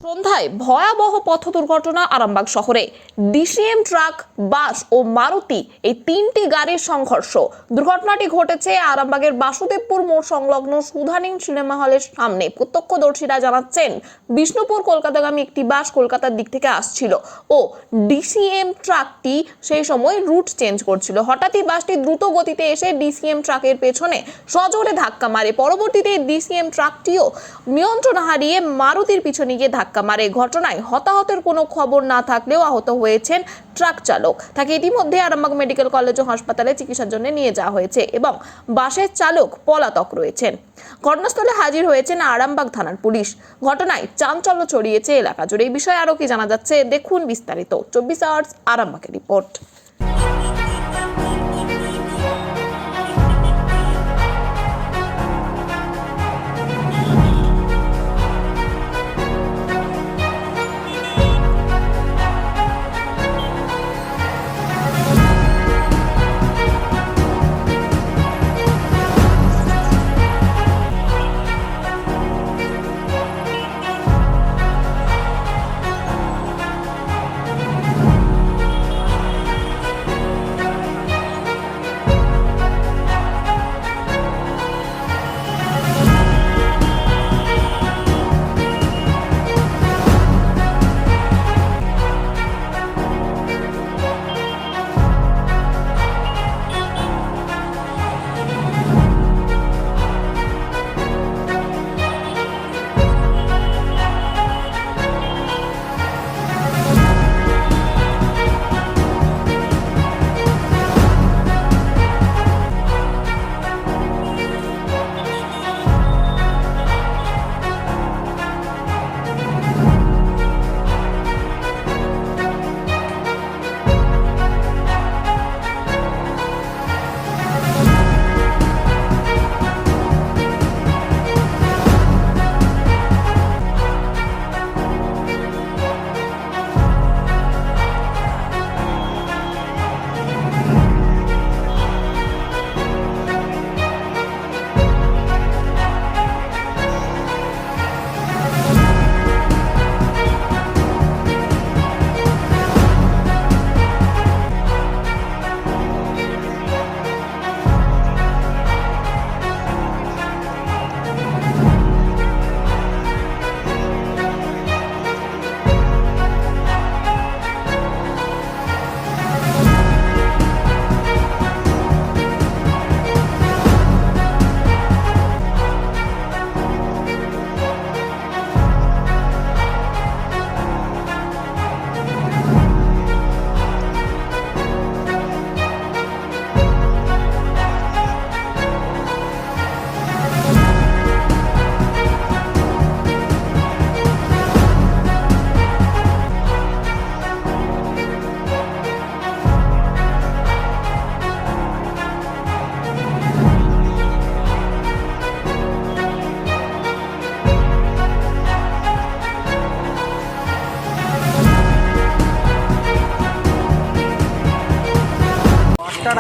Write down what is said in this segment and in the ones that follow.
সন্ধ্যায় ভয়াবহ পথ দুর্ঘটনা আরামবাগ শহরে। ডিসিএম ট্রাক, বাস ও মারুতি এই তিনটি গাড়ির সংঘর্ষ। দুর্ঘটনাটি ঘটেছে আরামবাগের বাসুদেবপুর মোড় সংলগ্ন সুধানীন সিনেমা হলের সামনে। প্রত্যক্ষদর্শীরা জানাচ্ছেন, বিষ্ণুপুর কলকাতাগামী একটি বাস কলকাতার দিক থেকে আসছিল ও ডিসিএম ট্রাকটি সেই সময় রুট চেঞ্জ করছিল। হঠাৎই বাসটি দ্রুত গতিতে এসে ডিসিএম ট্রাকের পেছনে সজোরে ধাক্কা মারে। পরবর্তীতে ডিসিএম ট্রাকটিও নিয়ন্ত্রণ হারিয়ে মারুতির পিছনে গিয়ে ধাক্কা মারে। ঘটনায় হতাহতের কোনো খবর না থাকলেও আহত হয়েছেন ট্রাক চালক। তাকে ইতিমধ্যে আরামবাগ মেডিকেল কলেজ ও হাসপাতালে চিকিৎসার জন্য নিয়ে যাওয়া হয়েছে এবং বাসের চালক পলাতক রয়েছেন। ঘটনাস্থলে হাজির হয়েছেন আরামবাগ থানার পুলিশ। ঘটনায় চাঞ্চল্য ছড়িয়েছে এলাকা জুড়ে। এই বিষয়ে আরও কি জানা যাচ্ছে দেখুন বিস্তারিত 24 আওয়ার্স আরামবাগের রিপোর্ট।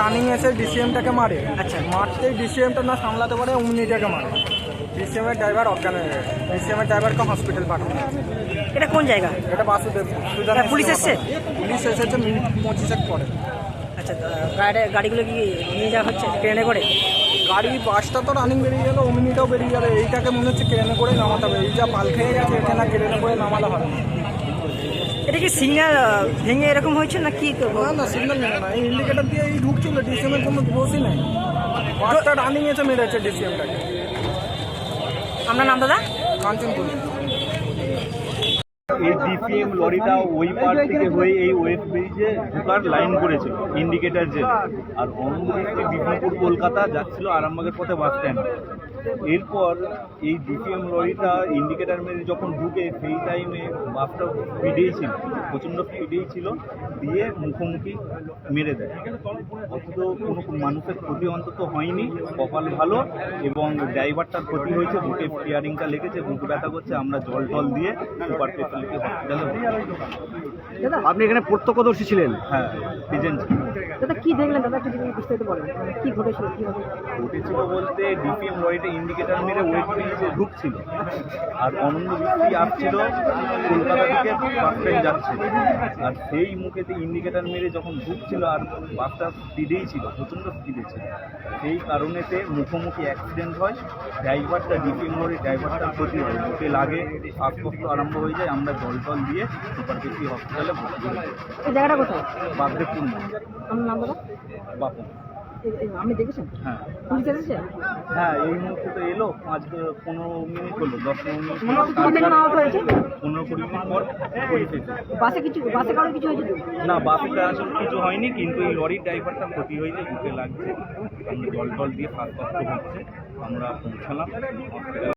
রানিং এসে ডিসিএমটাকে মারে। আচ্ছা, মারতেই ডিসিএমটা না সামলাতে পারে অমনিটাকে মারে। ডিসিএমের ড্রাইভার অজ্ঞান হয়ে গেছে। ডিসিএমের ড্রাইভারকে হসপিটাল পাঠানো। এটা কোন জায়গা? এটা বাসুদেবপুর। পুলিশ এসছে? পুলিশ এসেছে মিনিট 25 পরে। আচ্ছা, গাড়িগুলো কি নিয়ে যাওয়া হচ্ছে ট্রেনে করে? গাড়ি বাসটা তো রানিং বেরিয়ে গেলো, অমনিটাও বেরিয়ে যাবে। এইটাকে মনে হচ্ছে ট্রেনে করে নামাতে হবে। এই যা পাল খেয়ে গেছে এখানে ট্রেনে করে নামালে হবে। এটা কি সিগন্যাল ভেঙে এরকম হয়েছে না কি? না সিগন্যাল ভেঙে না, এই ইন্ডিকেটার দিয়ে এই ঢুকছিল। ডিসিএমের কোনো দোষই নেই। বাসটা রানিং এসে মেরেছে ডিসিএমটাকে। আপনার নাম দাদা? কাঞ্চনপুর। এই ডিসিএম লরিটা ওই পার থেকে হয়ে এই ওয়েস্ট ব্রিজে ঢোকার লাইন করেছিল ইন্ডিকেটার জেলে, আর অন্যদিকে বিষ্ণুপুর কলকাতা যাচ্ছিল আরামবাগের পথে বাস স্ট্যান্ড। এরপর এই ডিসিএম লরিটা ইন্ডিকেটার মেরে যখন ঢুকে সেই টাইমে বাসটা স্পিডেই ছিল, প্রচণ্ড স্পিডেই ছিল, দিয়ে মুখোমুখি মেরে দেয়। অথচ কোনো মানুষের ক্ষতি অন্তত হয়নি, কপাল ভালো। এবং ড্রাইভারটার ক্ষতি হয়েছে, বুকে স্টিয়ারিংটা লেগেছে, বুক ব্যথা করছে। আমরা জল টল দিয়ে সুপার স্পেশালিটি হসপিটালে। আপনি এখানে প্রত্যক্ষদর্শী ছিলেন? হ্যাঁ, প্রেজেন্ট ছিল। দাদা কি দেখলেন দাদা, একটু যদি বিস্তারিত বলেন মানে কি ঘটেছিল কিভাবে? ঘটেছিল বলতে ডিপিএম লরিটা ইন্ডিকেটার মেরে ওয়েট ব্রিজে ঢুকছিল আর অনন্ত বৃষ্টি আসছিল কলকাতা থেকে বাস স্ট্যান্ড যাচ্ছে, আর সেই মুখেতে ইন্ডিকেটার মেরে যখন ঢুকছিল আর বাসটা স্পিডেই ছিল, প্রচণ্ড স্পিডে ছিল, সেই কারণেতে মুখোমুখি অ্যাক্সিডেন্ট হয়। ড্রাইভারটা ডিপিএম লরির ড্রাইভারটার ক্ষতি হয়, বুকে লাগে, শ্বাসকষ্ট আরম্ভ হয়ে যায়। আমরা জল দিয়ে সুপারকেসি হসপিটালে ভর্তি করি। এই জায়গাটা কোথায়? বাগদেবপুর মোড়, আমার নাম দাদা? বাপন। আপনি দেখেছেন? হ্যাঁ পুলিশ এসেছে? হ্যাঁ, এই মুহূর্তে তো এলো, 5-15 মিনিট হলো, 10-15 মিনিট মনে হচ্ছে কতজন আহত হয়েছে? 15-20 মিনিট পর পুলিশ এসেছে। বাসে কারো কিছু হয়েছে তো? না, বাসটা আসলে কিছু হয়নি, কিন্তু এই লরির ড্রাইভারটা ক্ষতি হয়েছে, বুকে লাগছে। আমরা জল দিয়ে শ্বাসকষ্ট হচ্ছে, আমরা পৌঁছালাম হসপিটালে।